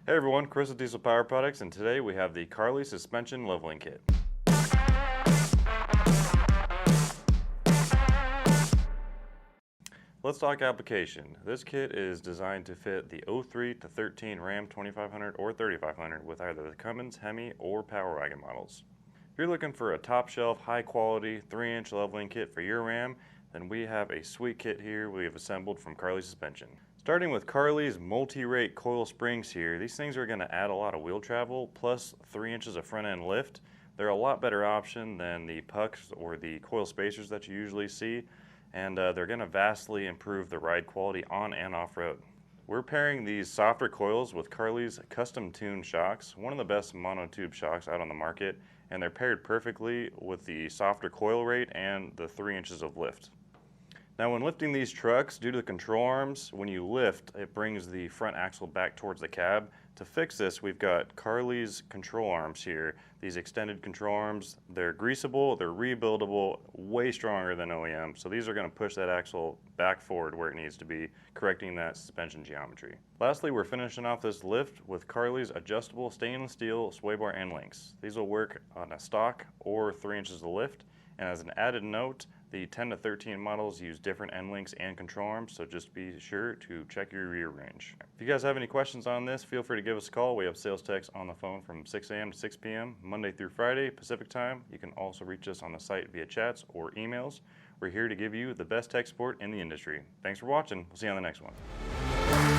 Hey everyone, Chris with Diesel Power Products, and today we have the Carli Suspension Leveling Kit. Let's talk application. This kit is designed to fit the 03 to 13 Ram 2500 or 3500 with either the Cummins, Hemi, or Power Wagon models. If you're looking for a top shelf, high quality 3-inch leveling kit for your Ram, then we have a sweet kit here we have assembled from Carli Suspension. Starting with Carli's multi-rate coil springs here, these things are going to add a lot of wheel travel plus 3 inches of front end lift. They're a lot better option than the pucks or the coil spacers that you usually see, and they're going to vastly improve the ride quality on and off road. We're pairing these softer coils with Carli's custom tuned shocks, one of the best monotube shocks out on the market, and they're paired perfectly with the softer coil rate and the 3 inches of lift. Now when lifting these trucks, due to the control arms, when you lift, it brings the front axle back towards the cab. To fix this, we've got Carli's control arms here. These extended control arms, they're greasable, they're rebuildable, way stronger than OEM. So these are going to push that axle back forward where it needs to be, correcting that suspension geometry. Lastly, we're finishing off this lift with Carli's adjustable stainless steel sway bar end links. These will work on a stock or 3 inches of lift. And as an added note, the 10 to 13 models use different end links and control arms, so just be sure to check your rear range. If you guys have any questions on this, feel free to give us a call. We have sales techs on the phone from 6 a.m. to 6 p.m. Monday through Friday, Pacific time. You can also reach us on the site via chats or emails. We're here to give you the best tech support in the industry. Thanks for watching. We'll see you on the next one.